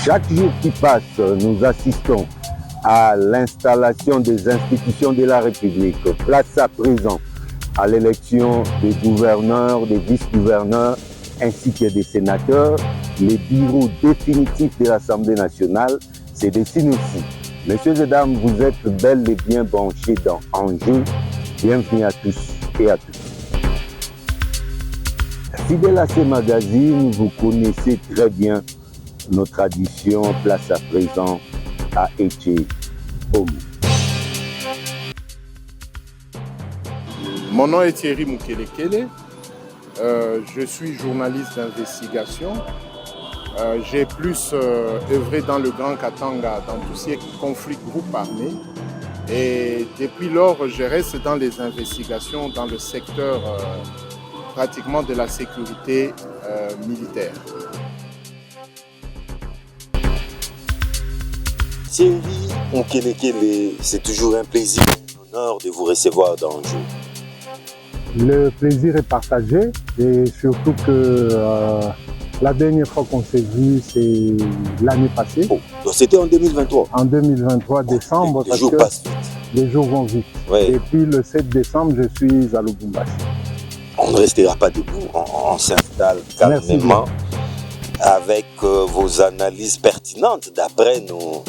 Chaque jour qui passe, nous assistons à l'installation des institutions de la République. Place à présent à l'élection des gouverneurs, des vice-gouverneurs ainsi que des sénateurs. Les bureaux définitifs de l'Assemblée nationale se dessinent aussi. Messieurs et dames, vous êtes bel et bien branchés dans Enjeu. Bienvenue à tous et à toutes. Fidèle à ces magazines, vous connaissez très bien nos traditions. Place à présent à Eche Omu. Mon nom est Thierry Mukelekele. Je suis journaliste d'investigation. J'ai plus œuvré dans le Grand Katanga, dans tous ces conflits groupes armés. Et depuis lors, je reste dans les investigations dans le secteur pratiquement de la sécurité militaire. Thierry Mukelekele, c'est toujours un plaisir et un honneur de vous recevoir dans le jeu. Le plaisir est partagé et surtout que la dernière fois qu'on s'est vu, c'est l'année passée. Oh, donc c'était en 2023. En 2023, décembre, Les jours passent vite. Les jours vont vite. Ouais. Et puis le 7 décembre, je suis à Lubumbashi. On ne restera pas debout, on s'installe calmement avec vos analyses pertinentes d'après nos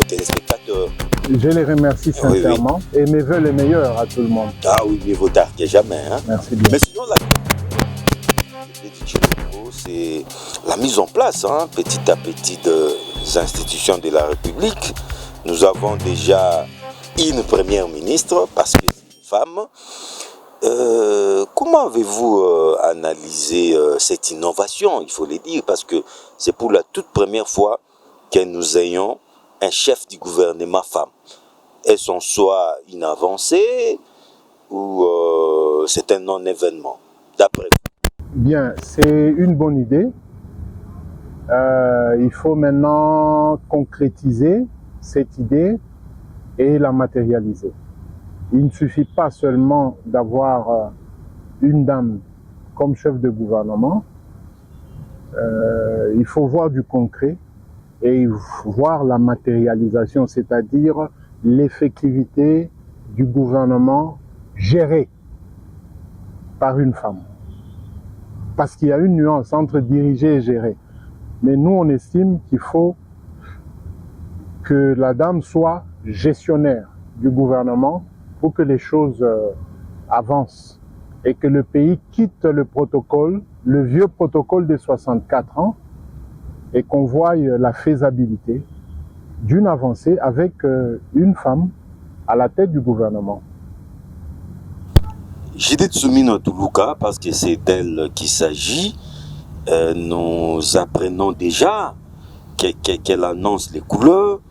téléspectateurs. Je les remercie sincèrement et mes vœux les meilleurs à tout le monde. Ah oui, mieux vaut tard que jamais. Hein? Merci bien. Mais sinon, c'est la mise en place petit à petit des institutions de la République. Nous avons déjà une première ministre parce que c'est une femme. Comment avez-vous analysé cette innovation, il faut le dire, parce que c'est pour la toute première fois que nous ayons un chef du gouvernement femme. Est-ce en soi une avancée ou c'est un non-événement, d'après vous? Bien, c'est une bonne idée. Il faut maintenant concrétiser cette idée et la matérialiser. Il ne suffit pas seulement d'avoir une dame comme chef de gouvernement. Il faut voir du concret et voir la matérialisation, c'est-à-dire l'effectivité du gouvernement géré par une femme. Parce qu'il y a une nuance entre diriger et gérer. Mais nous, on estime qu'il faut que la dame soit gestionnaire du gouvernement pour que les choses avancent et que le pays quitte le protocole, le vieux protocole de 64 ans, et qu'on voie la faisabilité d'une avancée avec une femme à la tête du gouvernement. Judith Soumino Toulouka, parce que c'est d'elle qu'il s'agit, nous apprenons déjà qu'elle annonce les couleurs.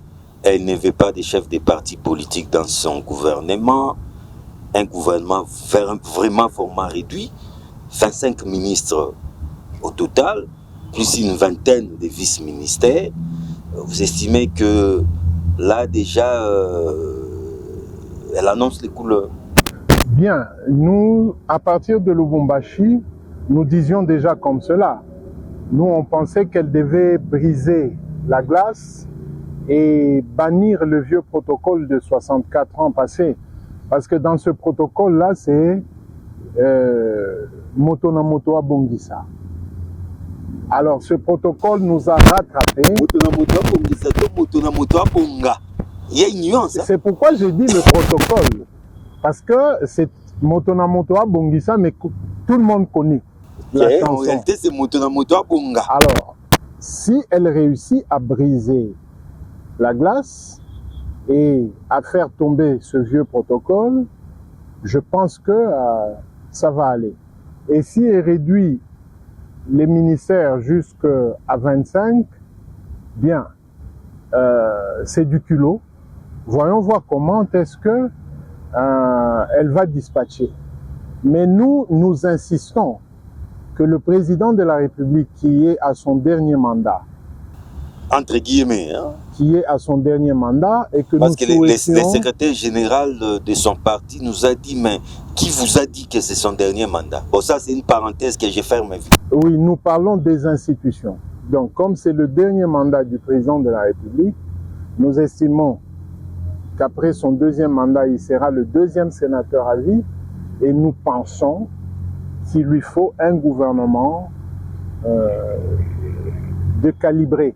Elle ne veut pas de chef des partis politiques dans son gouvernement. Un gouvernement vraiment format réduit, 25 ministres au total, plus une vingtaine de vice-ministères. Vous estimez que là déjà, elle annonce les couleurs? Bien, nous, à partir de Lubumbashi, nous disions déjà comme cela. Nous, on pensait qu'elle devait briser la glace et bannir le vieux protocole de 64 ans passés. Parce que dans ce protocole-là, c'est Motona Motoa Bongisa. Alors, ce protocole nous a rattrapés. Motona Motoa Bonga. Il y a une nuance. C'est pourquoi je dis le protocole. Parce que c'est Motona Motoa Bongisa, mais tout le monde connaît la chanson. En réalité, c'est Motona Motoa Bonga. Alors, si elle réussit à briser la glace et à faire tomber ce vieux protocole, je pense que ça va aller. Et si elle réduit les ministères jusqu'à 25, bien, c'est du culot. Voyons voir comment est-ce que elle va dispatcher. Mais nous insistons que le président de la République qui est à son dernier mandat, entre guillemets, qui est à son dernier mandat et que parce nous que souhaitions... le secrétaire général de son parti nous a dit, mais qui vous a dit que c'est son dernier mandat? Bon, ça c'est une parenthèse que je ferme. Oui, nous parlons des institutions. Donc, comme c'est le dernier mandat du président de la République, nous estimons qu'après son deuxième mandat, il sera le deuxième sénateur à vie, et nous pensons qu'il lui faut un gouvernement de calibré,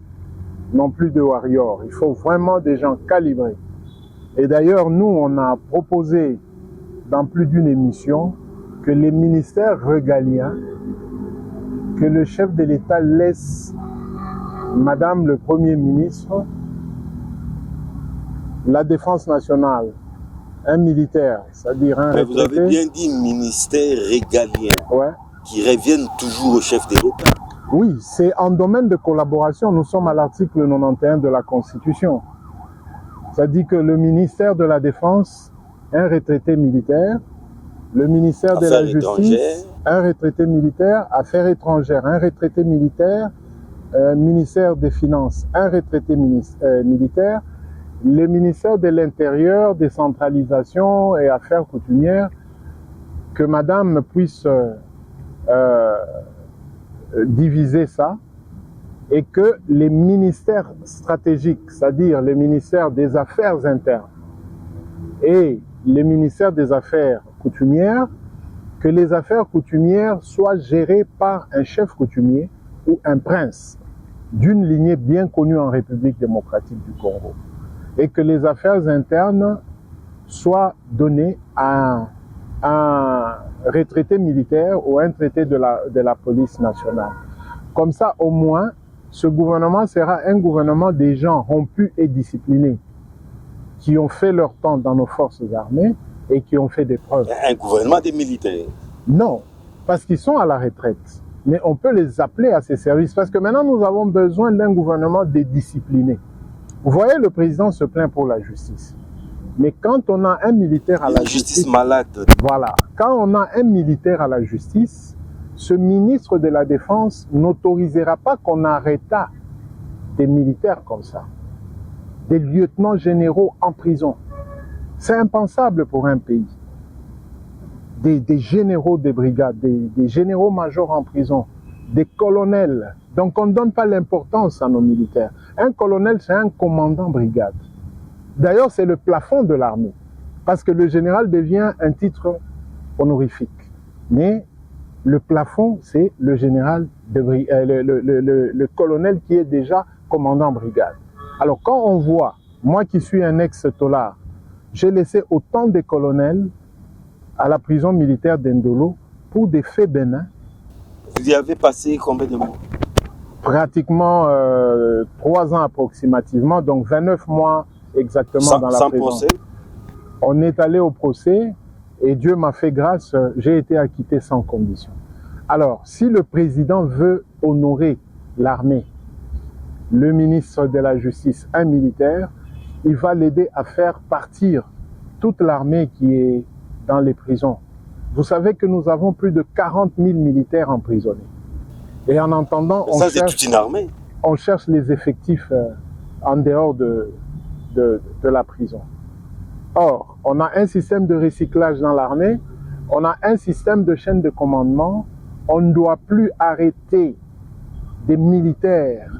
non plus de warriors. Il faut vraiment des gens calibrés. Et d'ailleurs, nous, on a proposé dans plus d'une émission que les ministères régaliens, que le chef de l'État laisse Madame le Premier ministre, la Défense nationale, un militaire, c'est-à-dire un retraité. Vous avez bien dit ministère régalien, ouais, qui reviennent toujours au chef de l'État. Oui, c'est en domaine de collaboration. Nous sommes à l'article 91 de la Constitution. Ça dit que le ministère de la Défense, un retraité militaire, le ministère de la Justice, un retraité militaire, Affaires étrangères, un retraité militaire, ministère des Finances, un retraité militaire, le ministère de l'Intérieur, décentralisation et affaires coutumières, que madame puisse diviser ça, et que les ministères stratégiques, c'est-à-dire les ministères des Affaires internes et les ministères des Affaires coutumières, que les affaires coutumières soient gérées par un chef coutumier ou un prince d'une lignée bien connue en République démocratique du Congo, et que les affaires internes soient données à un retraité militaire ou un retraité de la police nationale. Comme ça, au moins, ce gouvernement sera un gouvernement des gens rompus et disciplinés, qui ont fait leur temps dans nos forces armées et qui ont fait des preuves. Un gouvernement des militaires? Non, parce qu'ils sont à la retraite. Mais on peut les appeler à ces services, parce que maintenant nous avons besoin d'un gouvernement dédiscipliné. Vous voyez, le président se plaint pour la justice. Mais quand on a un militaire à la justice malade. Voilà. Quand on a un militaire à la justice, ce ministre de la Défense n'autorisera pas qu'on arrêta des militaires comme ça, des lieutenants généraux en prison. C'est impensable pour un pays. Des généraux de brigade, des généraux-majors en prison, des colonels. Donc on ne donne pas l'importance à nos militaires. Un colonel, c'est un commandant brigade. D'ailleurs, c'est le plafond de l'armée, parce que le général devient un titre honorifique. Mais le plafond, c'est le général, le colonel qui est déjà commandant brigade. Alors quand on voit, moi qui suis un ex-tolard, j'ai laissé autant de colonels à la prison militaire d'Indolo pour des faits bénins. Vous y avez passé combien de mois? Pratiquement 3 ans approximativement, donc 29 mois exactement dans la prison. Sans procès? On est allé au procès et Dieu m'a fait grâce, j'ai été acquitté sans condition. Alors, si le président veut honorer l'armée, le ministre de la Justice, un militaire, il va l'aider à faire partir toute l'armée qui est dans les prisons. Vous savez que nous avons plus de 40 000 militaires emprisonnés. Et en entendant, on cherche les effectifs en dehors de la prison. Or, on a un système de recyclage dans l'armée, on a un système de chaîne de commandement, on ne doit plus arrêter des militaires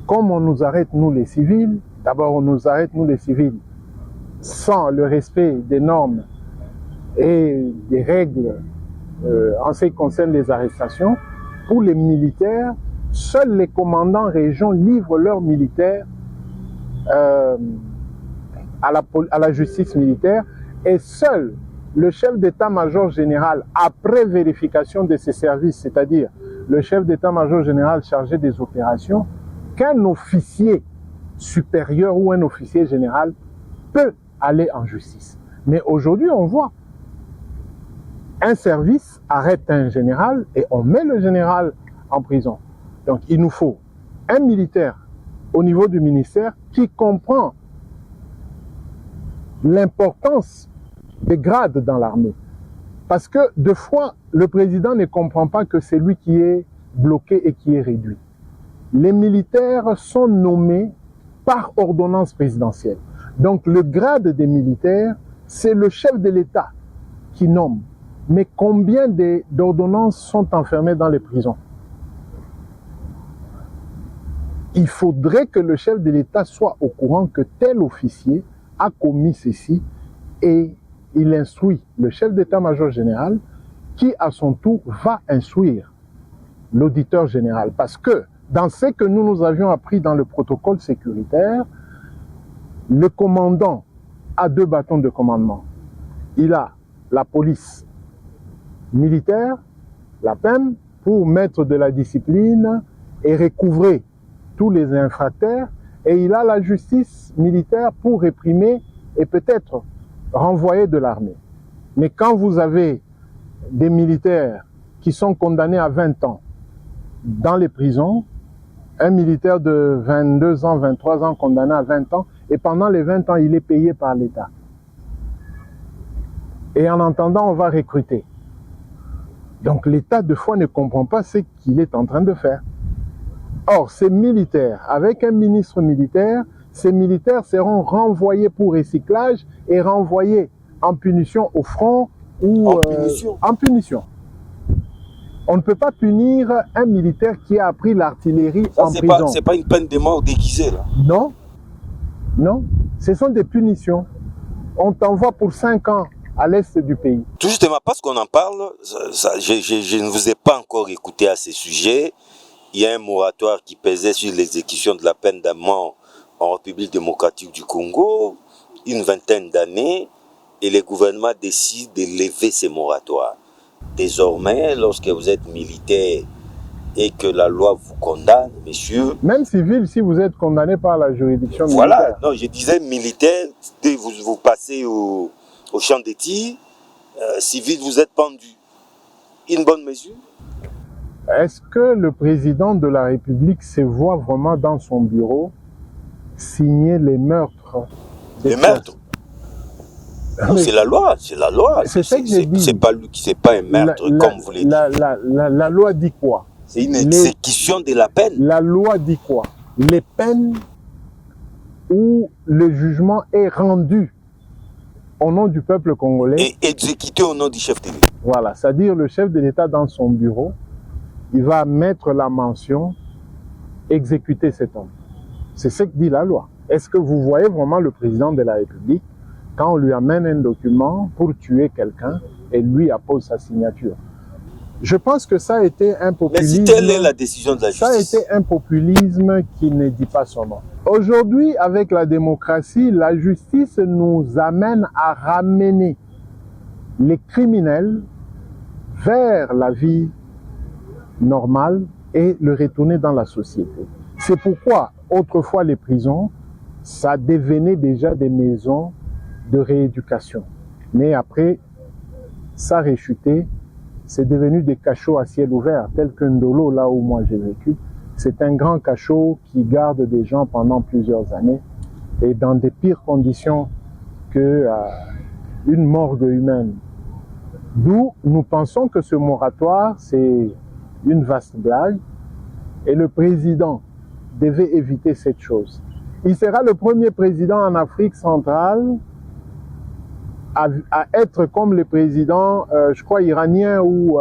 comme on nous arrête nous les civils. D'abord, on nous arrête nous les civils sans le respect des normes et des règles en ce qui concerne les arrestations. Pour les militaires, seuls les commandants régions livrent leurs militaires à la justice militaire, et seul le chef d'état-major général, après vérification de ses services, c'est-à-dire le chef d'état-major général chargé des opérations, qu'un officier supérieur ou un officier général peut aller en justice. Mais aujourd'hui, on voit un service arrête un général et on met le général en prison. Donc il nous faut un militaire au niveau du ministère qui comprend l'importance des grades dans l'armée. Parce que deux fois, le président ne comprend pas que c'est lui qui est bloqué et qui est réduit. Les militaires sont nommés par ordonnance présidentielle. Donc le grade des militaires, c'est le chef de l'État qui nomme. Mais combien d'ordonnances sont enfermées dans les prisons? il faudrait que le chef de l'État soit au courant que tel officier a commis ceci et il instruit le chef d'état-major général qui, à son tour, va instruire l'auditeur général. Parce que dans ce que nous avions appris dans le protocole sécuritaire, le commandant a 2 bâtons de commandement. Il a la police militaire, la PEM, pour mettre de la discipline et recouvrer tous les infracteurs, et il a la justice militaire pour réprimer et peut-être renvoyer de l'armée. Mais quand vous avez des militaires qui sont condamnés à 20 ans dans les prisons, un militaire de 22 ans, 23 ans condamné à 20 ans, et pendant les 20 ans, il est payé par l'État. Et en entendant, on va recruter. Donc l'État, de fois, ne comprend pas ce qu'il est en train de faire. Or, ces militaires, avec un ministre militaire, ces militaires seront renvoyés pour recyclage et renvoyés en punition au front ou en punition. On ne peut pas punir un militaire qui a appris l'artillerie en prison. C'est pas une peine de mort déguisée, là. Non, non, ce sont des punitions. On t'envoie pour 5 ans à l'est du pays. Tout justement, parce qu'on en parle, je ne vous ai pas encore écouté à ce sujet. Il y a un moratoire qui pesait sur l'exécution de la peine de mort en République démocratique du Congo, une 20aine d'années, et le gouvernement décide de lever ces moratoires. Désormais, lorsque vous êtes militaire et que la loi vous condamne, monsieur... Même civil, si vous êtes condamné par la juridiction militaire. Voilà, non, je disais militaire, dès que vous passez au champ de tir, civil, vous êtes pendu. Une bonne mesure? Est-ce que le président de la République se voit vraiment dans son bureau signer les meurtres? Les meurtres? C'est la loi, c'est la loi. C'est ce que j'ai dit. C'est pas lui qui, c'est pas un meurtre, comme vous l'avez dit. La loi dit quoi? C'est une exécution de la peine. La loi dit quoi? Les peines où le jugement est rendu au nom du peuple congolais. Et exécuté au nom du chef de l'État. Voilà, c'est-à-dire le chef de l'État dans son bureau, il va mettre la mention « exécuter cet homme ». C'est ce que dit la loi. Est-ce que vous voyez vraiment le président de la République quand on lui amène un document pour tuer quelqu'un et lui appose sa signature? Je pense que ça a été un populisme. Mais si telle est la décision de la justice. Ça a été un populisme qui ne dit pas son nom. Aujourd'hui, avec la démocratie, la justice nous amène à ramener les criminels vers la vie normale et le retourner dans la société. C'est pourquoi, autrefois, les prisons, ça devenait déjà des maisons de rééducation. Mais après, ça a rechuté. C'est devenu des cachots à ciel ouvert, tels que Ndolo, là où moi j'ai vécu. C'est un grand cachot qui garde des gens pendant plusieurs années et dans des pires conditions que une morgue humaine. D'où nous pensons que ce moratoire, c'est une vaste blague et le président devait éviter cette chose. Il sera le premier président en Afrique centrale à être comme le président, je crois, iranien ou...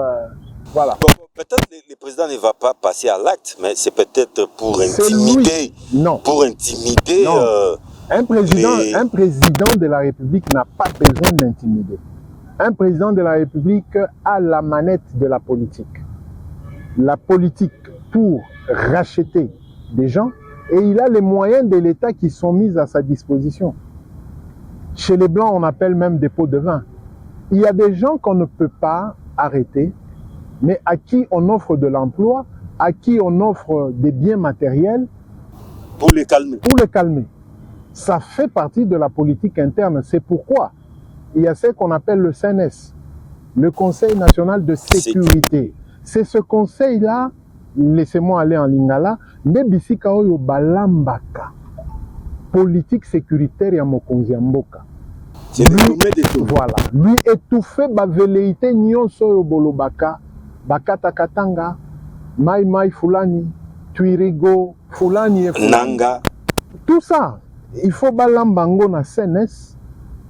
voilà. Bon, peut-être le président ne va pas passer à l'acte, mais c'est peut-être pour intimider. Non. Pour intimider... Non. Un président de la République n'a pas besoin d'intimider. Un président de la République a la manette de la politique. La politique pour racheter des gens et il a les moyens de l'État qui sont mis à sa disposition. Chez les Blancs, on appelle même des pots de vin. Il y a des gens qu'on ne peut pas arrêter, mais à qui on offre de l'emploi, à qui on offre des biens matériels. Pour les calmer. Pour les calmer. Ça fait partie de la politique interne. C'est pourquoi il y a ce qu'on appelle le CNS, le Conseil national de sécurité. C'est ce conseil-là, laissez-moi aller en lingala, nebisika oyo balambaka. Politique sécuritaire ya mokonzi ya mboka. C'est le sommet de tout. Voilà. Lui étouffer ba velléité nyonso oyo bolobaka, bakata katanga, mai fulani, tuirigo, fulani et fulani. Nanga. Tout ça, il faut balambango na CNS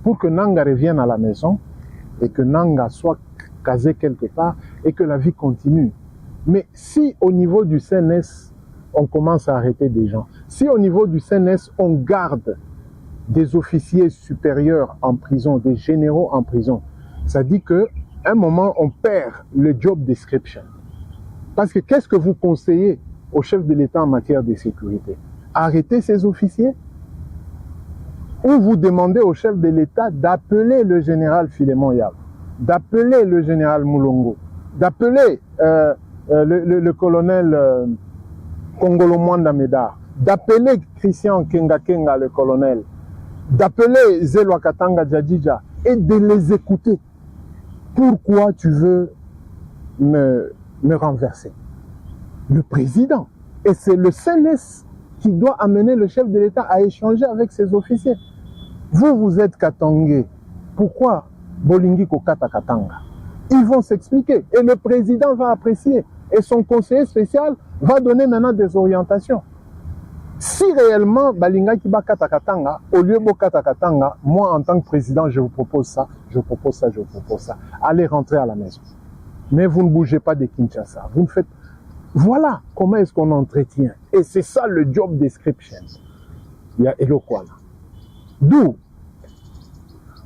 pour que Nanga revienne à la maison et que Nanga soit casé quelque part et que la vie continue. Mais si au niveau du CNS, on commence à arrêter des gens. Si au niveau du CNS, on garde des officiers supérieurs en prison, des généraux en prison, ça dit qu'à un moment, on perd le job description. Parce que qu'est-ce que vous conseillez au chef de l'État en matière de sécurité? Arrêter ces officiers? Ou vous demandez au chef de l'État d'appeler le général Philémon Yav, d'appeler le général Moulongo, d'appeler le colonel Kongolo Mwanda Medar, d'appeler Christian Kenga Kenga, le colonel, d'appeler Zelwa Katanga Djadija et de les écouter. Pourquoi tu veux me renverser? Le président. Et c'est le CNS qui doit amener le chef de l'État à échanger avec ses officiers. Vous êtes Katangé. Pourquoi Bolingi Kokata Katanga? Ils vont s'expliquer. Et le président va apprécier. Et son conseiller spécial va donner maintenant des orientations. Si réellement Balinga Kiba Kata Katanga, au lieu de Kata Katanga, moi en tant que président, je vous propose ça, je vous propose ça, je vous propose ça. Allez rentrer à la maison. Mais vous ne bougez pas de Kinshasa. Vous ne faites... Voilà comment est-ce qu'on entretient. Et c'est ça le job description. Il y a Elokwana. D'où,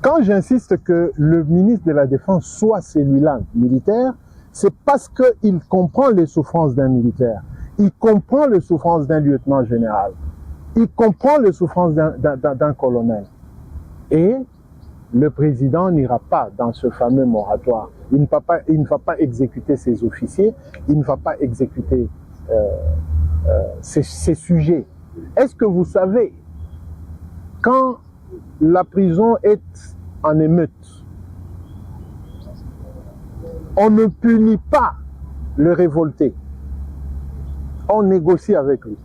quand j'insiste que le ministre de la Défense soit celui-là militaire, c'est parce qu'il comprend les souffrances d'un militaire. Il comprend les souffrances d'un lieutenant général. Il comprend les souffrances d'un colonel. Et le président n'ira pas dans ce fameux moratoire. Il ne va pas exécuter ses officiers, il ne va pas exécuter ses sujets. Est-ce que vous savez, quand la prison est en émeute, on ne punit pas le révolté. On négocie avec lui.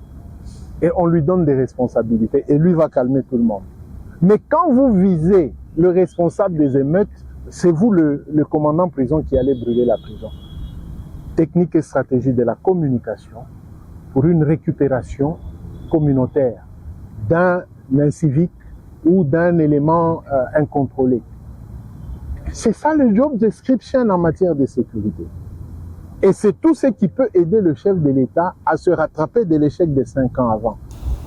Et on lui donne des responsabilités. Et lui va calmer tout le monde. Mais quand vous visez le responsable des émeutes, c'est vous le commandant prison qui allez brûler la prison. Technique et stratégie de la communication pour une récupération communautaire d'un incivique ou d'un élément incontrôlé. C'est ça le job description en matière de sécurité. Et c'est tout ce qui peut aider le chef de l'État à se rattraper de l'échec de 5 ans avant.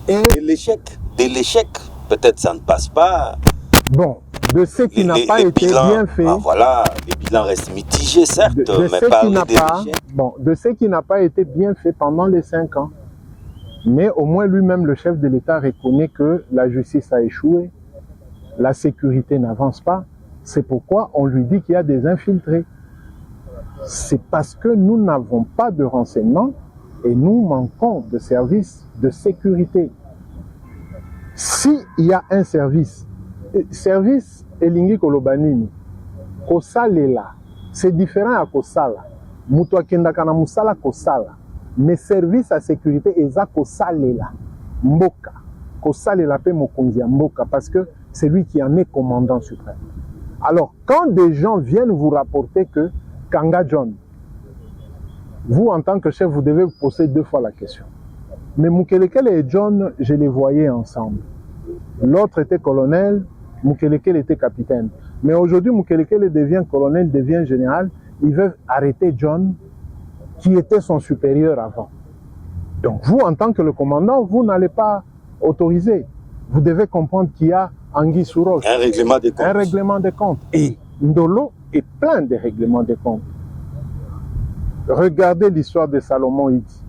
Et de l'échec, peut-être ça ne passe pas. Bon, de ce qui n'a pas été bien fait. Ah, voilà, les bilans restent mitigés, certes, de mais de ce qui n'a pas été bien fait pendant les 5 ans. Mais au moins lui-même, le chef de l'État reconnaît que la justice a échoué, la sécurité n'avance pas. C'est pourquoi on lui dit qu'il y a des infiltrés. C'est parce que nous n'avons pas de renseignements et nous manquons de services de sécurité. S'il y a un service Elingi Kolobanini, Kosalela, c'est différent à Kosala. Mutua Kendakana Musala Kosala. Mais service à sécurité, Eza Kosalela. Mboka. Kosalela pe Mokonzia Mboka, parce que c'est lui qui en est commandant suprême. Alors, quand des gens viennent vous rapporter que Kanga John, vous, en tant que chef, vous devez vous poser 2 fois la question. Mais Mukelekele et John, je les voyais ensemble. L'autre était colonel, Mukelekele était capitaine. Mais aujourd'hui, Mukelekele devient colonel, devient général. Ils veulent arrêter John, qui était son supérieur avant. Donc vous, en tant que le commandant, vous n'allez pas autoriser. Vous devez comprendre qu'il y a Anguille sous roche. Un règlement des comptes. Un règlement des comptes. Et Ndolo est plein de règlements des comptes. Regardez l'histoire de Salomon Idi.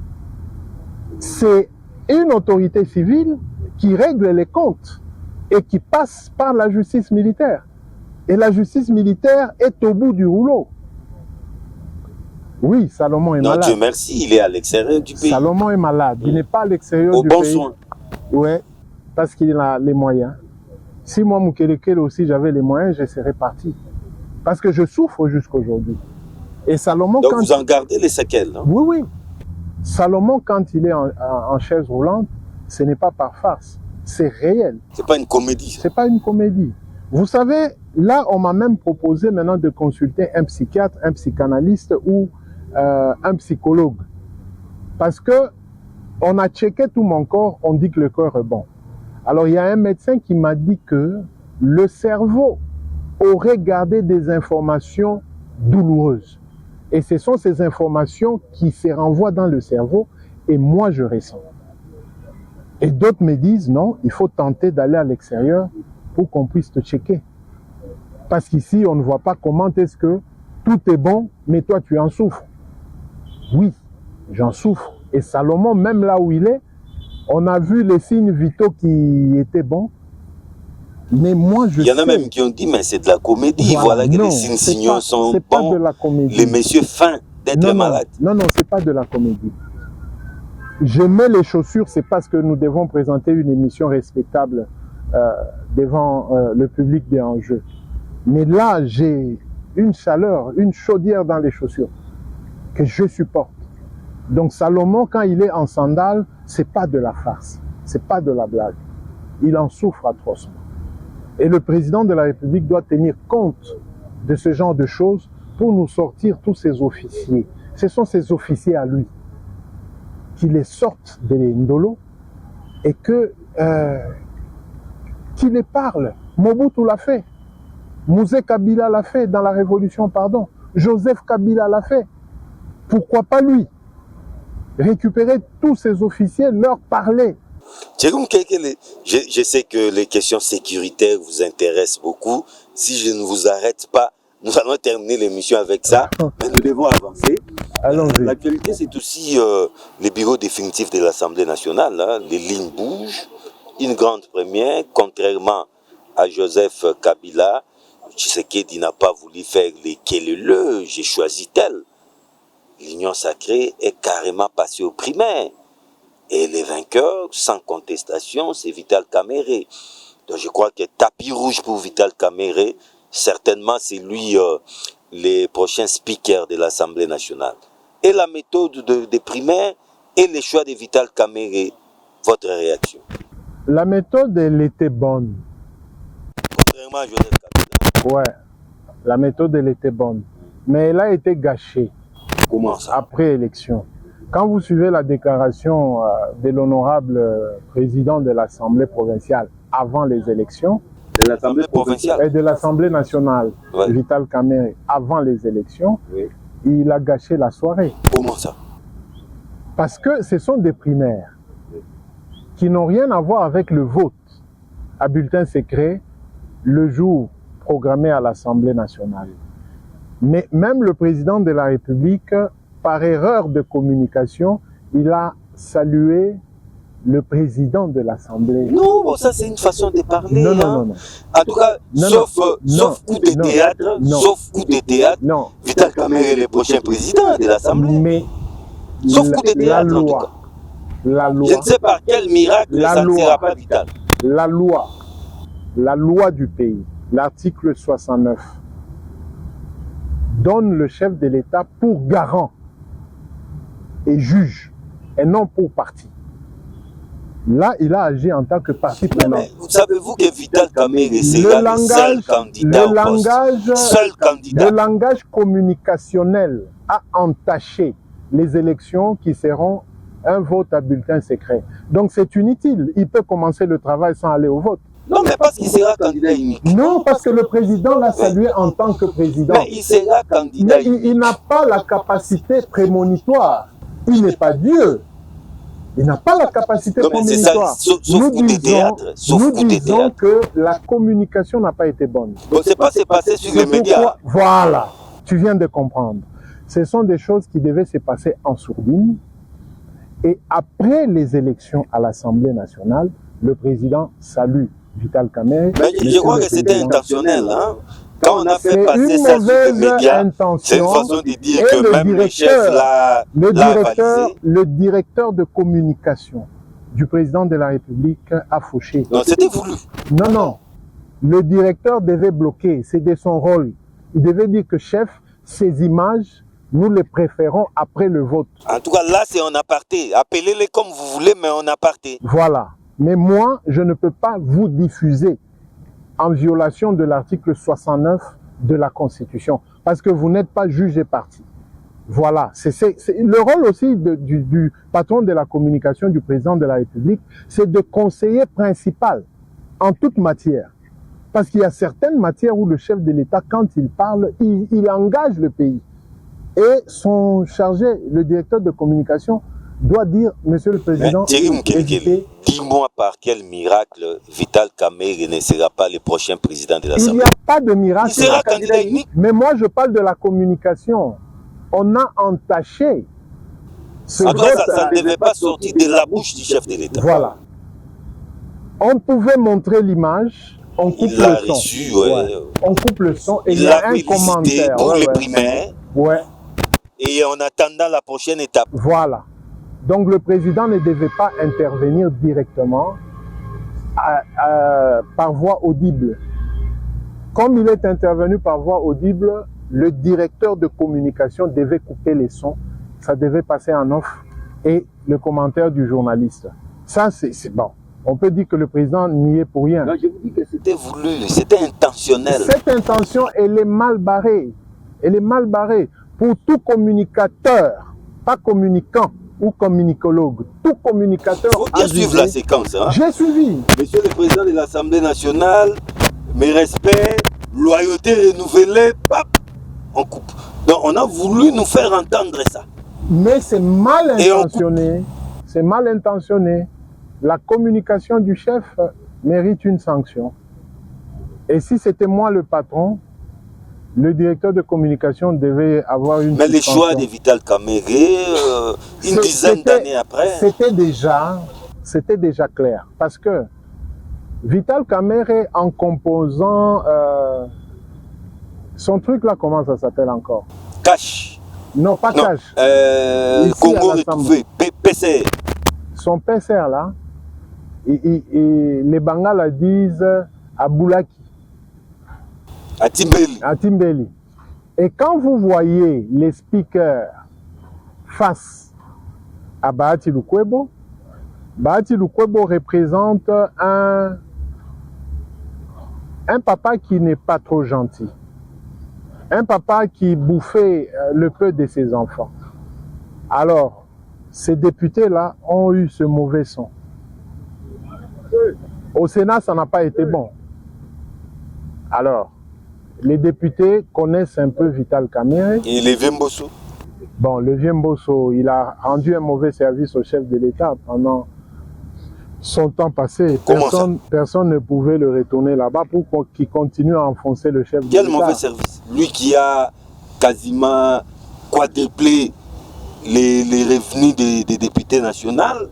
C'est une autorité civile qui règle les comptes et qui passe par la justice militaire. Et la justice militaire est au bout du rouleau. Oui, Salomon est malade. Non, Dieu merci, il est à l'extérieur du pays. Salomon est malade. Il n'est pas à l'extérieur du pays. Au bon soin. Oui, parce qu'il a les moyens. Si moi, Mukelekele aussi, j'avais les moyens, je serais parti. Parce que je souffre jusqu'aujourd'hui. Et Salomon, donc vous en gardez les séquelles, non? Oui, oui. Salomon, quand il est en chaise roulante, ce n'est pas par farce. C'est réel. C'est pas une comédie. C'est pas une comédie. Vous savez, là, on m'a même proposé maintenant de consulter un psychiatre, un psychanalyste ou un psychologue. Parce que on a checké tout mon corps, on dit que le corps est bon. Alors, il y a un médecin qui m'a dit que le cerveau aurait gardé des informations douloureuses. Et ce sont ces informations qui se renvoient dans le cerveau et moi je ressens. Et d'autres me disent non, il faut tenter d'aller à l'extérieur pour qu'on puisse te checker. Parce qu'ici, on ne voit pas comment est-ce que tout est bon, mais toi tu en souffres. Oui, j'en souffre. Et Salomon, même là où il est, on a vu les signes vitaux qui étaient bons. Mais moi, je sais... Il y en a même qui ont dit, mais c'est de la comédie. Voilà que les signes signaux sont bons. Pas de la comédie. Les messieurs fins d'être malades. Non, c'est pas de la comédie. Je mets les chaussures, c'est parce que nous devons présenter une émission respectable devant le public des enjeux. Mais là, j'ai une chaleur, une chaudière dans les chaussures que je supporte. Donc Salomon, quand il est en sandales, c'est pas de la farce, c'est pas de la blague. Il en souffre atrocement. Et le président de la République doit tenir compte de ce genre de choses pour nous sortir tous ces officiers. Ce sont ces officiers à lui qui les sortent de l'Indolo et qui les parlent. Mobutu l'a fait. Mouzé Kabila l'a fait dans la Révolution, pardon. Joseph Kabila l'a fait. Pourquoi pas lui? Récupérer tous ces officiers, leur parler. Je sais que les questions sécuritaires vous intéressent beaucoup. Si je ne vous arrête pas, nous allons terminer l'émission avec ça. Mais nous devons avancer. L'actualité, c'est aussi les bureaux définitifs de l'Assemblée nationale. Hein. Les lignes bougent. Une grande première, contrairement à Joseph Kabila, Tshisekedi n'a pas voulu faire les Kelele, j'ai choisi tel. L'Union sacrée est carrément passée au primaire. Et les vainqueurs, sans contestation, c'est Vital Kamerhe. Donc je crois que tapis rouge pour Vital Kamerhe, certainement c'est lui les prochains speakers de l'Assemblée nationale. Et la méthode des primaires et les choix de Vital Kamerhe, votre réaction? La méthode, elle était bonne. Contrairement à Joseph Kabila. Ouais, la méthode, elle était bonne. Mais elle a été gâchée. Comment ça? Après élection. Quand vous suivez la déclaration de l'honorable président de l'Assemblée provinciale avant les élections, de l'Assemblée provinciale et de l'Assemblée nationale, ouais. Vital Kamerhe, avant les élections, oui. Il a gâché la soirée. Comment ça? Parce que ce sont des primaires qui n'ont rien à voir avec le vote à bulletin secret le jour programmé à l'Assemblée nationale. Mais même le président de la République, par erreur de communication, il a salué le président de l'Assemblée. Non, ça c'est une façon de parler. Non, hein. non. En tout cas, sauf coup de théâtre, sauf coup de théâtre, Vital Kamerhe est le prochain président de l'Assemblée. Mais sauf coup de théâtre, en tout cas. La loi, je ne sais pas quel miracle ça ne sera pas Vital. La loi du pays, l'article 69, donne le chef de l'État pour garant et juge, et non pour parti. Là, il a agi en tant que parti prenant. Savez-vous que Vital Kamerhe sera le seul candidat au poste? Seul candidat. Le langage communicationnel a entaché les élections qui seront un vote à bulletin secret. Donc c'est inutile. Il peut commencer le travail sans aller au vote. Non, mais parce qu'il sera candidat unique. Non, parce que le président l'a salué en tant que président. Mais il sera candidat unique. Il n'a pas la capacité prémonitoire. Il n'est pas Dieu. Il n'a pas la capacité prémonitoire. Nous disons que la communication n'a pas été bonne. Donc c'est pas passé sur les médias. Voilà, tu viens de comprendre. Ce sont des choses qui devaient se passer en sourdine. Et après les élections à l'Assemblée nationale, le président salue Vital Kamerhe. Mais je crois que c'était intentionnel. Hein? Quand on a fait passer ça sur les médias, c'est une façon de dire que même le chef l'a validé. Le directeur de communication du président de la République a fauché. Non, c'était voulu. Non. Le directeur devait bloquer, c'est de son rôle. Il devait dire que chef, ces images, nous les préférons après le vote. En tout cas, là, c'est en aparté. Appelez-les comme vous voulez, mais en aparté. Voilà. Mais moi, je ne peux pas vous diffuser en violation de l'article 69 de la Constitution, parce que vous n'êtes pas juge et parti. Voilà. C'est le rôle aussi du patron de la communication du président de la République, c'est de conseiller principal en toute matière. Parce qu'il y a certaines matières où le chef de l'État, quand il parle, il engage le pays. Et son chargé, le directeur de communication, doit dire, Monsieur le Président, Thierry Moukelekele, évitez. dis-moi par quel miracle Vital Kamerhe ne sera pas le prochain président de Il n'y l'Assemblée. a pas de miracle. Il sera candidat unique. Mais moi, je parle de la communication. On a entaché. Ça ne devait pas sortir de la bouche du chef de l'État. Voilà. On pouvait montrer l'image, on coupe Il l'a le son. reçu, ouais. On coupe le son et il Il y a l'a un félicité commentaire. pour les primaires. Ouais. Et en attendant la prochaine étape. Voilà. Donc le président ne devait pas intervenir directement par voie audible. Comme il est intervenu par voie audible, le directeur de communication devait couper les sons. Ça devait passer en off et le commentaire du journaliste. Ça, c'est bon. On peut dire que le président n'y est pour rien. Non, je vous dis que c'était voulu, c'était intentionnel. Cette intention, elle est mal barrée. Elle est mal barrée. Pour tout communicateur, pas communicant ou communicologue, tout communicateur. Il faut bien suivre la séquence. Hein? J'ai suivi. Monsieur le Président de l'Assemblée nationale, mes respects, loyauté renouvelée, pap, on coupe. Donc on a voulu nous faire entendre ça. Mais c'est mal intentionné. C'est mal intentionné. La communication du chef mérite une sanction. Et si c'était moi le patron, le directeur de communication devait avoir une Mais les suspension. choix de Vital Kamerhe, une dizaine d'années après... C'était déjà clair. Parce que Vital Kamerhe, en composant... son truc là, comment ça s'appelle encore? Cash. Non, pas Cash. Congo retrouvé, PCR. Son PCR là, les Bangala disent à Boulaki. À Timbeli. À Timbeli. Et quand vous voyez les speakers face à Bahati Lukwebo représente un papa qui n'est pas trop gentil. Un papa qui bouffait le peu de ses enfants. Alors, ces députés-là ont eu ce mauvais son. Au Sénat, ça n'a pas été bon. Alors, les députés connaissent un peu Vital Kamerhe. Et le vieux Mbosso. Bon, le vieux Mbosso, il a rendu un mauvais service au chef de l'État pendant son temps passé. Personne ne pouvait le retourner là-bas pour qu'il continue à enfoncer le chef de l'État. Quel mauvais service? Lui qui a quasiment quadruplé les revenus des députés nationaux,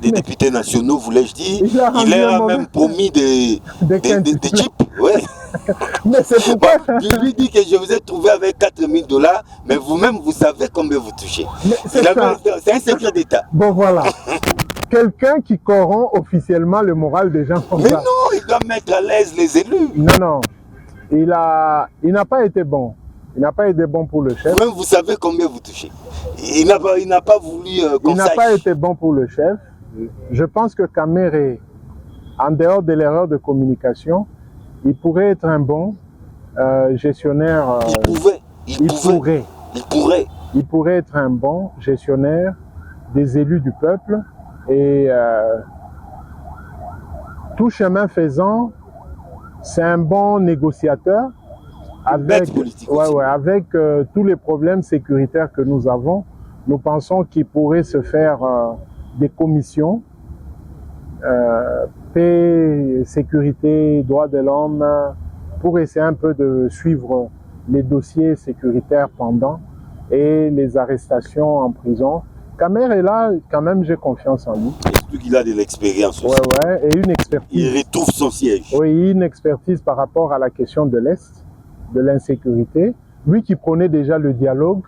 députés nationaux, voulais-je dire, il leur a même promis des chips. Ouais. Mais c'est pourquoi... Je lui dis que je vous ai trouvé avec 4 000 $, mais vous-même, vous savez combien vous touchez. C'est un secret d'État. Bon, voilà. Quelqu'un qui corrompt officiellement le moral des gens comme ça. Mais non, il doit mettre à l'aise les élus. Non. Il n'a pas été bon. Il n'a pas été bon pour le chef. Vous-même, vous savez combien vous touchez. Il n'a pas voulu qu'on Il n'a pas été bon pour le chef. Je pense que Kamerhe, en dehors de l'erreur de communication, il pourrait être un bon gestionnaire. Il pourrait être un bon gestionnaire des élus du peuple. Et tout chemin faisant, c'est un bon négociateur avec tous les problèmes sécuritaires que nous avons. Nous pensons qu'il pourrait se faire des commissions, paix, sécurité, droits de l'homme, pour essayer un peu de suivre les dossiers sécuritaires pendant et les arrestations en prison. Kamerhe est là, quand même, j'ai confiance en lui. Surtout qu'il a de l'expérience aussi. Et une expertise. Il retrouve son siège. Oui, une expertise par rapport à la question de l'Est, de l'insécurité. Lui qui prenait déjà le dialogue,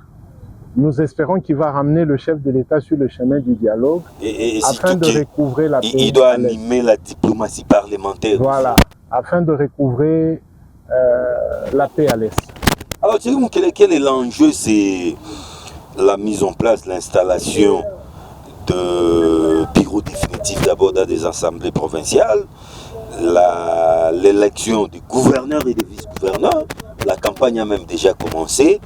nous espérons qu'il va ramener le chef de l'État sur le chemin du dialogue afin de recouvrer la paix. Il doit animer la diplomatie parlementaire. Voilà, afin de recouvrer la paix à l'Est. Alors, quel est l'enjeu? C'est la mise en place, l'installation de bureaux définitifs d'abord dans des assemblées provinciales, l'élection des gouverneurs et des vice-gouverneurs, la campagne a même déjà commencé,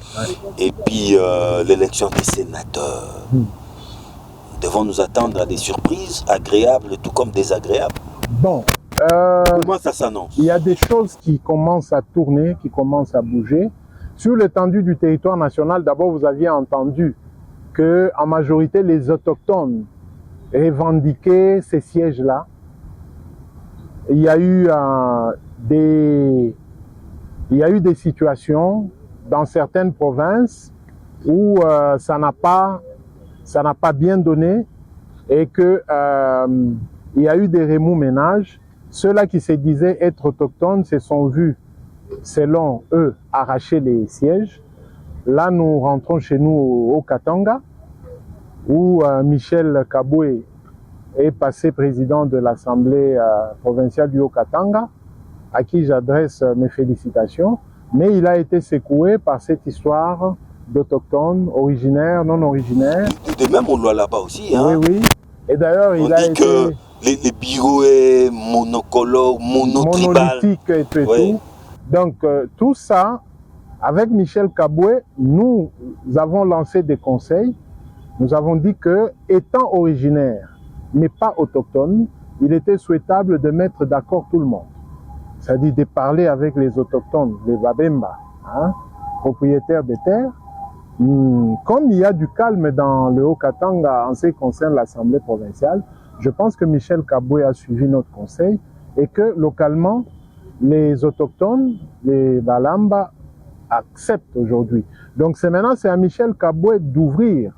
et puis l'élection des sénateurs. Devons-nous attendre à des surprises agréables tout comme désagréables? Bon. Comment ça s'annonce? Il y a des choses qui commencent à tourner, qui commencent à bouger. Sur l'étendue du territoire national, d'abord vous aviez entendu que en majorité les autochtones revendiquaient ces sièges-là. Il y a eu des situations dans certaines provinces où ça n'a pas bien donné et que il y a eu des remous-ménages. Ceux-là qui se disaient être autochtones se sont vus, selon eux, arracher les sièges. Là, nous rentrons chez nous au Katanga, où Michel Kabwe est passé président de l'Assemblée provinciale du Haut-Katanga, à qui j'adresse mes félicitations. Mais il a été secoué par cette histoire d'autochtones, originaires, non originaires. De même, on l'a là-bas aussi. Hein? Oui, oui. Et d'ailleurs, il a été... que les Biroé, monocolores, monolithiques et tout. Ouais. Donc, tout ça, avec Michel Kabwe, nous avons lancé des conseils. Nous avons dit que, étant originaire, mais pas autochtone, il était souhaitable de mettre d'accord tout le monde. C'est-à-dire de parler avec les autochtones, les Babemba, hein, propriétaires des terres. Comme il y a du calme dans le Haut-Katanga en ce qui concerne l'Assemblée provinciale, je pense que Michel Kabwe a suivi notre conseil et que localement, les autochtones, les Balamba, acceptent aujourd'hui. Donc c'est à Michel Kabwe d'ouvrir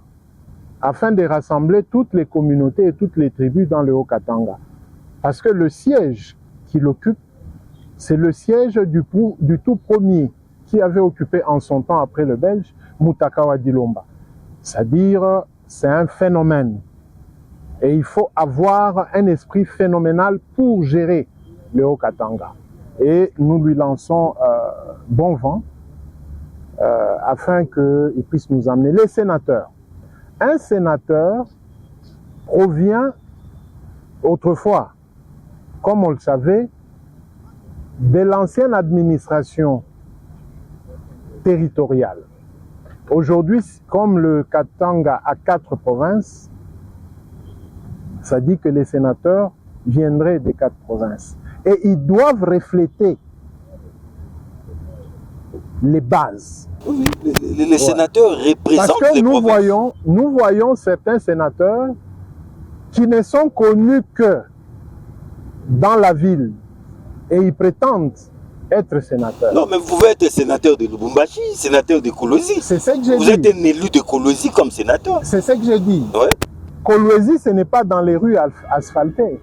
afin de rassembler toutes les communautés et toutes les tribus dans le Haut-Katanga. Parce que le siège qu'il occupe, c'est le siège du tout premier qui avait occupé en son temps après le Belge, Mutakawa Dilomba. C'est-à-dire, c'est un phénomène. Et il faut avoir un esprit phénoménal pour gérer le Haut-Katanga. Et nous lui lançons bon vent afin qu'il puisse nous amener. Les sénateurs. Un sénateur provient autrefois, comme on le savait, de l'ancienne administration territoriale. Aujourd'hui, comme le Katanga a 4 provinces, ça dit que les sénateurs viendraient des 4 provinces. Et ils doivent refléter les bases. Oui, les sénateurs représentent parce que les provinces. Nous voyons certains sénateurs qui ne sont connus que dans la ville et ils prétendent être sénateurs. Non, mais vous pouvez être sénateur de Lubumbashi, sénateur de Kolwezi. C'est ce que j'ai dit. Vous êtes un élu de Kolwezi comme sénateur. C'est ce que j'ai dit. Ouais. Kolwezi, ce n'est pas dans les rues asphaltées.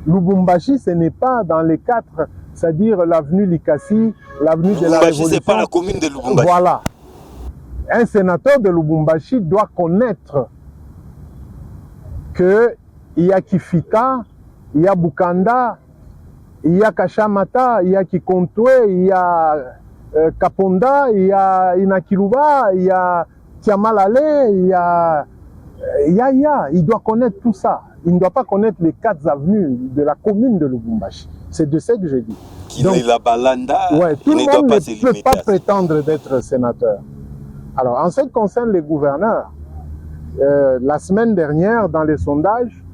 Lubumbashi, ce n'est pas dans les 4, c'est-à-dire l'avenue Likasi, l'avenue de la Révolution. C'est pas la commune de Lubumbashi. Voilà. Un sénateur de Lubumbashi doit connaître qu'il y a Kifika, il y a Bukanda, il y a Kashamata, il y a Kikontwe, il y a Kaponda, il y a Inakiluba, il y a Tiamalale, il doit connaître tout ça. Il ne doit pas connaître les 4 avenues de la commune de Lubumbashi. C'est de ce que je dis. Donc, la Balanda, ouais, tout le monde ne peut pas ça. prétendre d'être sénateur. Alors, en ce qui concerne les gouverneurs, la semaine dernière, dans les sondages,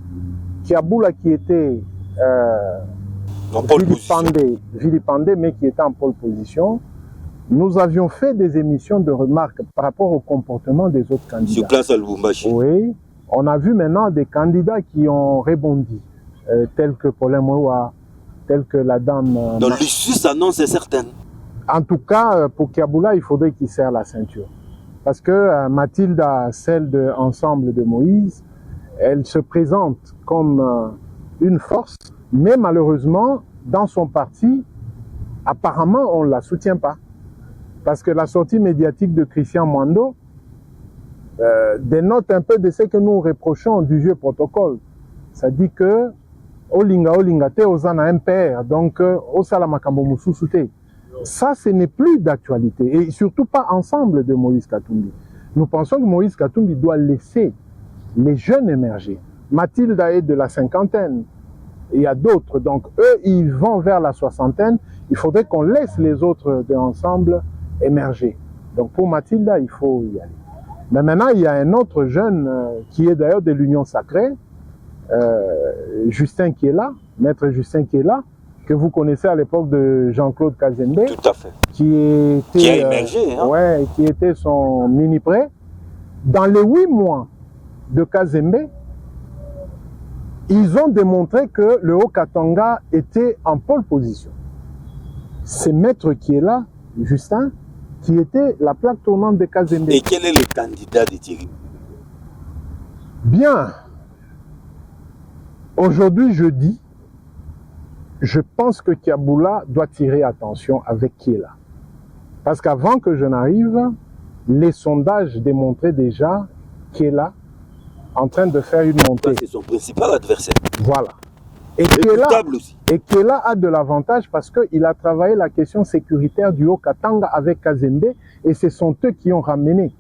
Kiaboula qui était vilipendé, mais qui était en pole position, nous avions fait des émissions de remarques par rapport au comportement des autres candidats. Sur place à Lubumbashi. Oui, on a vu maintenant des candidats qui ont rebondi, tels que Paulin Mouwa, tels que la dame... Donc l'issue s'annonce est certaine. En tout cas, pour Kiaboula, il faudrait qu'il serre la ceinture. Parce que Mathilda, celle de Ensemble de Moïse, elle se présente comme une force, mais malheureusement, dans son parti, apparemment, on ne la soutient pas. Parce que la sortie médiatique de Christian Mwando dénote un peu de ce que nous reprochons du vieux protocole. Ça dit que Olinga te ozana MPR, donc Osala Makambo Mususu te. Ça, ce n'est plus d'actualité, et surtout pas Ensemble de Moïse Katumbi. Nous pensons que Moïse Katumbi doit laisser les jeunes émerger. Mathilda est de la 50aine, il y a d'autres, donc eux, ils vont vers la 60aine, il faudrait qu'on laisse les autres de Ensemble émerger. Donc pour Mathilda, il faut y aller. Mais maintenant, il y a un autre jeune qui est d'ailleurs de l'Union Sacrée, Justin qui est là, Maître Justin qui est là, que vous connaissez à l'époque de Jean-Claude Kazembe. Tout à fait. Qui a émergé, hein. Ouais, qui était son mini-prêt. Dans les 8 mois de Kazembe, ils ont démontré que le Haut-Katanga était en pole position. C'est Maître qui est là, Justin, qui était la plaque tournante de Kazembe. Et quel est le candidat de Thierry? Bien. Aujourd'hui, je pense que Kiaboula doit tirer attention avec qui est là. Parce qu'avant que je n'arrive, les sondages démontraient déjà qui est là, en train de faire une montée. C'est son principal adversaire. Voilà. Et Kiela a de l'avantage parce qu'il a travaillé la question sécuritaire du Haut-Katanga avec Kazembe et ce sont eux qui ont ramené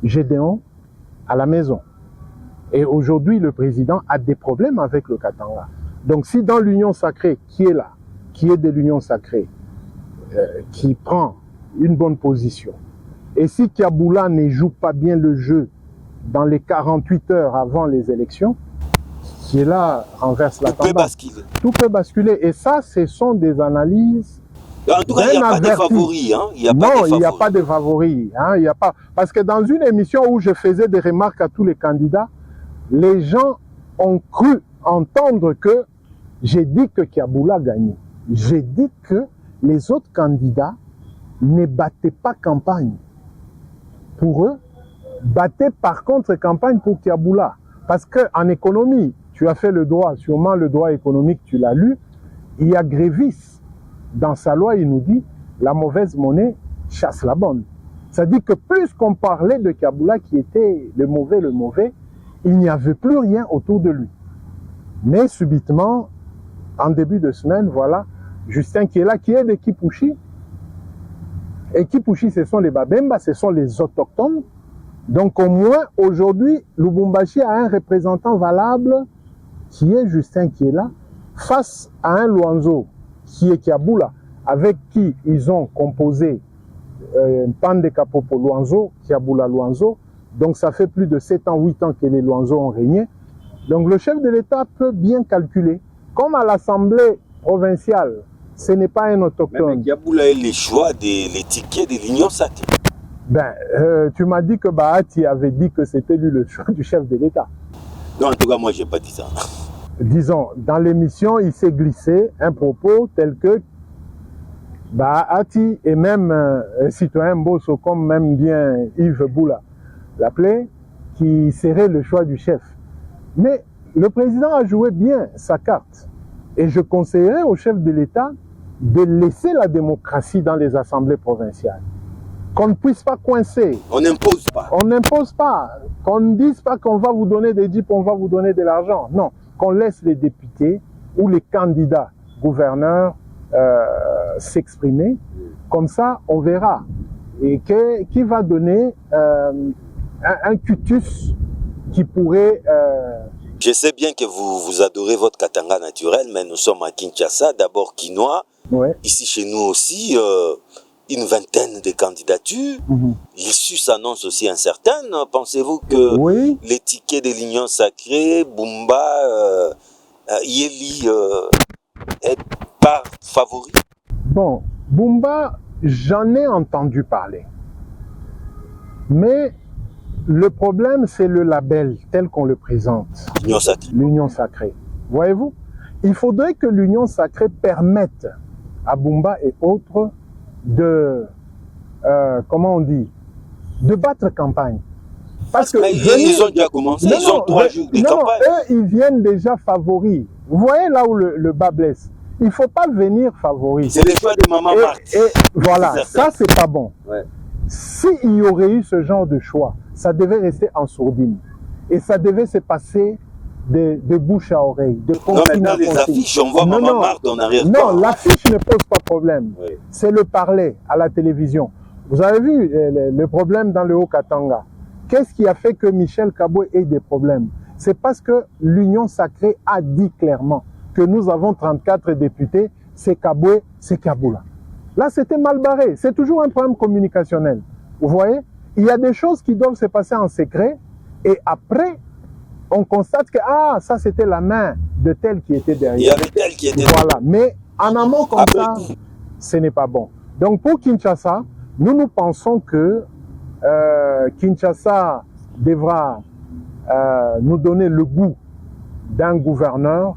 Gédéon à la maison. Et aujourd'hui, le président a des problèmes avec le Katanga. Donc si dans l'union sacrée, qui est là, qui est de l'union sacrée, qui prend une bonne position, et si Kiaboula ne joue pas bien le jeu dans les 48 heures avant les élections, qui est là renverse la tendance. Tout peut basculer. Et ça, ce sont des analyses. En tout cas, il n'y a pas de favoris. Hein? Non, il n'y a pas de favoris. Hein? Il y a pas... Parce que dans une émission où je faisais des remarques à tous les candidats, les gens ont cru entendre que j'ai dit que Kiaboula gagnait. J'ai dit que les autres candidats ne battaient pas campagne pour eux, battaient par contre campagne pour Kiaboula. Parce qu'en économie, tu as fait le droit, sûrement le droit économique, tu l'as lu, il y a Grévis. Dans sa loi, il nous dit, la mauvaise monnaie chasse la bonne. C'est-à-dire que plus qu'on parlait de Kiaboula qui était le mauvais, il n'y avait plus rien autour de lui. Mais subitement, en début de semaine, voilà, Justin qui est là, qui est de Kipushi. Et Kipushi, ce sont les Babemba, ce sont les autochtones. Donc au moins, aujourd'hui, Lubumbashi a un représentant valable qui est Justin qui est là, face à un Luanzo qui est Kiaboula, avec qui ils ont composé Pande Kapopo Luanzo, Kiaboula Luanzo. Donc ça fait plus de 7 ans, 8 ans que les Luanzo ont régné. Donc le chef de l'État peut bien calculer. Comme à l'Assemblée provinciale, ce n'est pas un autochtone. Mais Kiaboula est le choix des tickets de l'Union sacrée. Ben, tu m'as dit que Bahati avait dit que c'était lui le choix du chef de l'État. Non, en tout cas, moi, je n'ai pas dit ça. Disons, dans l'émission, il s'est glissé un propos tel que Bahati et même un citoyen Bosso, comme même bien Yves Boula l'appelait, qui serait le choix du chef. Mais le président a joué bien sa carte. Et je conseillerais au chef de l'État de laisser la démocratie dans les assemblées provinciales. Qu'on ne puisse pas coincer. On n'impose pas. On n'impose pas. Qu'on ne dise pas qu'on va vous donner des jeeps, on va vous donner de l'argent. Non. Qu'on laisse les députés ou les candidats gouverneurs s'exprimer. Comme ça, on verra. Et qui va donner un cutus qui pourrait... Je sais bien que vous adorez votre Katanga naturel, mais nous sommes à Kinshasa, d'abord quinois. Ouais. Ici, chez nous aussi... une vingtaine de candidatures. L'issue s'annonce aussi incertaine. Pensez-vous que oui, les tickets de l'Union sacrée, Bumba, Yeli, est pas favori? Bon, Bumba, j'en ai entendu parler. Mais le problème, c'est le label tel qu'on le présente. L'Union sacrée. L'Union sacrée. Voyez-vous, il faudrait que l'Union sacrée permette à Bumba et autres de, comment on dit, de battre campagne. Parce que ils ont déjà commencé, ils ont 3 jours de campagne. Eux, ils viennent déjà favoris. Vous voyez là où le bas blesse. Il ne faut pas venir favori. C'est le choix de Maman Marthe. Et voilà, ça c'est pas bon. Ouais. S'il y aurait eu ce genre de choix, ça devait rester en sourdine. Et ça devait se passer de bouche à oreille, de non, mais dans les affiches, on voit Maman Marthe en arrière-plan. Non, l'affiche ne pose pas problème. Oui. C'est le parler à la télévision. Vous avez vu le problème dans le Haut-Katanga. Qu'est-ce qui a fait que Michel Kabwe ait des problèmes? C'est parce que l'Union sacrée a dit clairement que nous avons 34 députés, c'est Kabwe, c'est Kiaboula. Là, c'était mal barré. C'est toujours un problème communicationnel. Vous voyez? Il y a des choses qui doivent se passer en secret et après, on constate que ça c'était la main de tel qui était derrière. Il y avait tel qui était derrière. Voilà. Mais en amont comme ça, ce n'est pas bon. Donc pour Kinshasa, nous pensons que Kinshasa devra nous donner le goût d'un gouverneur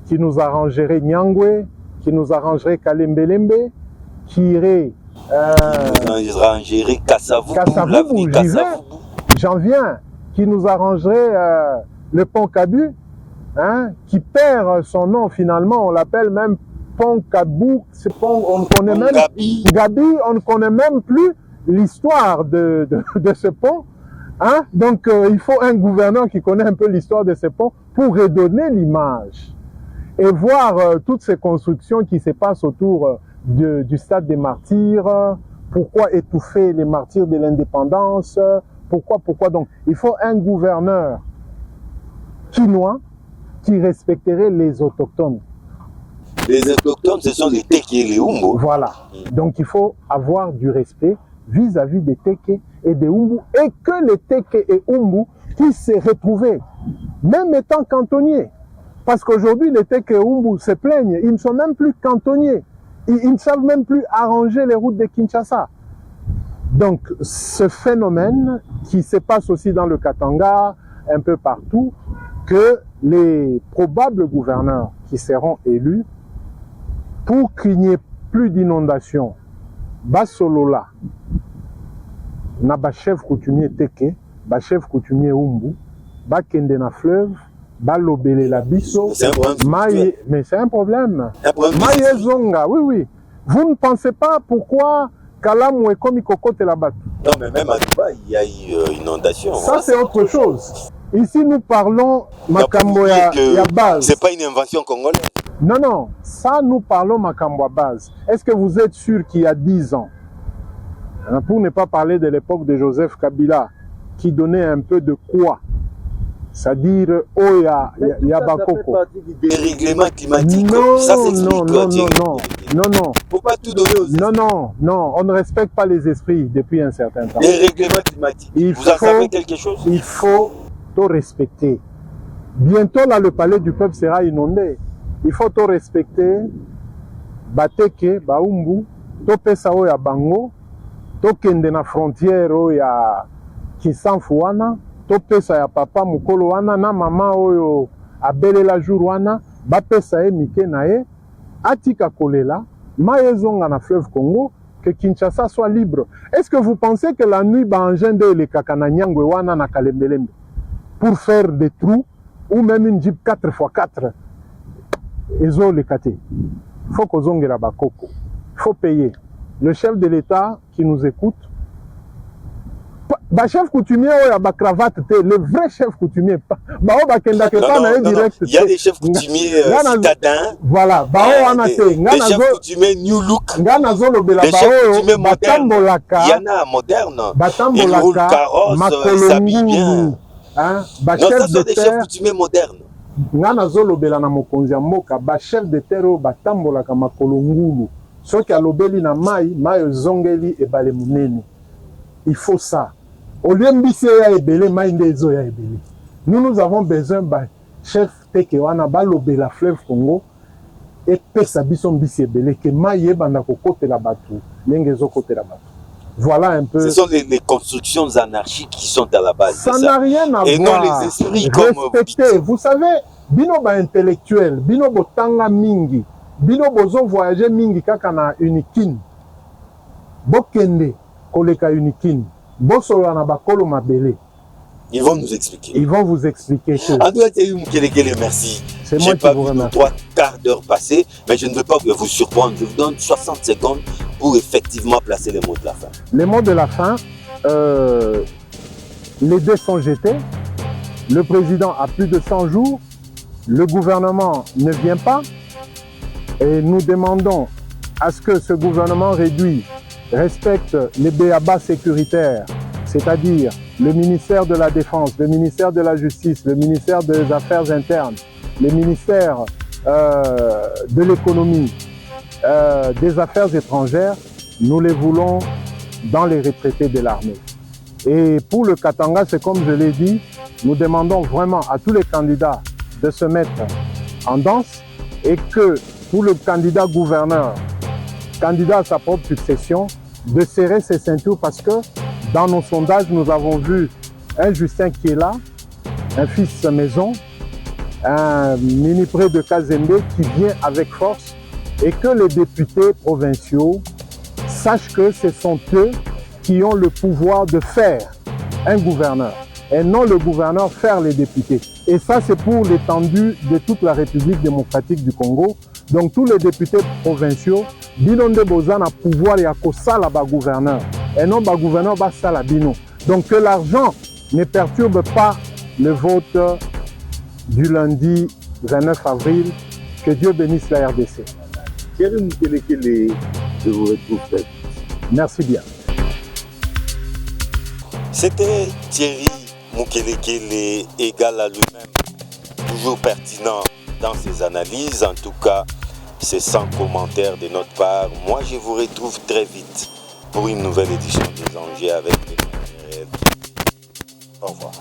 qui nous arrangerait Nyangwe, qui nous arrangerait Kalembelembe, qui irait... nous arrangerait Kassavubu, j'y vais, j'en viens, qui nous arrangerait le pont Kabu, hein, qui perd son nom finalement, on l'appelle même pont Kabou, on connaît même Gabi, on ne connaît même plus l'histoire de ce pont. Hein? Donc il faut un gouverneur qui connaît un peu l'histoire de ce pont pour redonner l'image et voir toutes ces constructions qui se passent autour du stade des martyrs. Pourquoi étouffer les martyrs de l'indépendance? Pourquoi donc? Il faut un gouverneur quinois qui respecterait les autochtones. Les autochtones, ce sont les Teke et les Umbu. Voilà. Donc il faut avoir du respect vis-à-vis des Teke et des Umbu, et que les Teke et Umbu puissent se retrouver, même étant cantonniers. Parce qu'aujourd'hui, les Teke et Umbu se plaignent, ils ne sont même plus cantonniers. Ils ne savent même plus arranger les routes de Kinshasa. Donc, ce phénomène qui se passe aussi dans le Katanga, un peu partout, que les probables gouverneurs qui seront élus, pour qu'il n'y ait plus d'inondations, Basolola, na ba chef coutumier Teke, ba chef coutumier Umbu, ba kende na fleuve, ba lobele la biso, mais c'est un problème. Maye zonga, oui. Vous ne pensez pas pourquoi Kalamu est comme Kokote là-bas? Non, mais même à Dubaï, il y a eu inondation. Ça, c'est autre chose. Ici, nous parlons Makambo ya base. C'est pas une invention congolaise. Non, ça, nous parlons Makambo à base. Est-ce que vous êtes sûr qu'il y a 10 ans, hein, pour ne pas parler de l'époque de Joseph Kabila, qui donnait un peu de quoi, c'est-à-dire Oya Yabakoko. Des règlements climatiques. Non, ça s'explique. Non. Faut pas tout donner aux esprits. Non, on ne respecte pas les esprits depuis un certain temps. Les règlements climatiques. Vous en savez quelque chose? Il faut tout respecter. Bientôt, là, le palais du peuple sera inondé. Il faut tout respecter. Bateke, Baumbu, to pesa oya bango, to kende na frontière oya Kisanfu wana, to pesa ya papa mukolo wana na mama oyo abele la jour wana, ba pesa e mike na e, atika kolela, maezonga na fleuve Congo, que Kinshasa soit libre. Est-ce que vous pensez que la nuit ba engendre le kakana nyangwe wana na Kalembelembe pour faire des trous ou même une jeep 4x4? Ezo le kate. Faut qu'on zonge la bakoko. Faut payer. Le chef de l'État qui nous écoute, ba chef coutumier ou ba cravate, le vrai chef coutumier, ba o ba kenda ke pas na direct. Il y a des chefs coutumiers citadins. Voilà, ba o ana te, des chefs coutumiers new look. Ngana zolo bela des ba chefs o coutumiers modernes. Il y en a moderne. Ils roulent carrosse, ils s'habillent bien. Hein, ba non, chef ça sont des chefs coutumiers modernes. Ngana zolo bela na mokonzi ya mboka, ba chef de terre o batambolaka makolo ngulu. Soki alobeli na mai zongeli ebale munene. Il faut ça. Au lieu mbisi ya ebele, mai nde ezo ya ebele. Nous avons besoin ba chef Teke wana balobela fleuve Congo et pesa biso mbisi ebele ke mai ebanda kokotela batu, lenge ezo kotela batu. Voilà un peu. Ce sont les constructions anarchiques qui sont à la base. Ça n'a rien à voir. Et non les esprits respectez. Vous savez, bino ba intellectuel, bino botanga mingi, bino bozo voyager mingi kaka na Unikin. Bokende koleka Unikin. Bosolo na bakolo mabele. Ils vont nous expliquer. Ils vont vous expliquer que. En tout cas, merci. C'est moi qui vous remercie. 3 quarts d'heure passés, mais je ne veux pas vous surprendre. Je vous donne 60 secondes pour effectivement placer les mots de la fin. Les mots de la fin, les dés sont jetés. Le président a plus de 100 jours. Le gouvernement ne vient pas. Et nous demandons à ce que ce gouvernement réduit, respecte les BABA sécuritaires, c'est-à-dire le ministère de la Défense, le ministère de la Justice, le ministère des Affaires internes, le ministère de l'économie, des Affaires étrangères, nous les voulons dans les retraités de l'armée. Et pour le Katanga, c'est comme je l'ai dit, nous demandons vraiment à tous les candidats de se mettre en danse et que pour le candidat gouverneur, candidat à sa propre succession, de serrer ses ceintures parce que dans nos sondages, nous avons vu un Justin qui est là, un fils maison, un mini-pré de Kazembe qui vient avec force et que les députés provinciaux sachent que ce sont eux qui ont le pouvoir de faire un gouverneur et non le gouverneur faire les députés. Et ça, c'est pour l'étendue de toute la République démocratique du Congo. Donc, tous les députés provinciaux, Binonde Bozan a pouvoir et à Kosala ba gouverneur et non ba gouverneur ba sala bino. Donc, que l'argent ne perturbe pas le vote du lundi 29 avril. Que Dieu bénisse la RDC. Thierry Moukelekele, je vous retrouve très vite. Merci bien. C'était Thierry Moukelekele, égal à lui-même, toujours pertinent dans ses analyses. En tout cas, c'est sans commentaire de notre part. Moi, je vous retrouve très vite pour une nouvelle édition des Enjeux avec les Au revoir.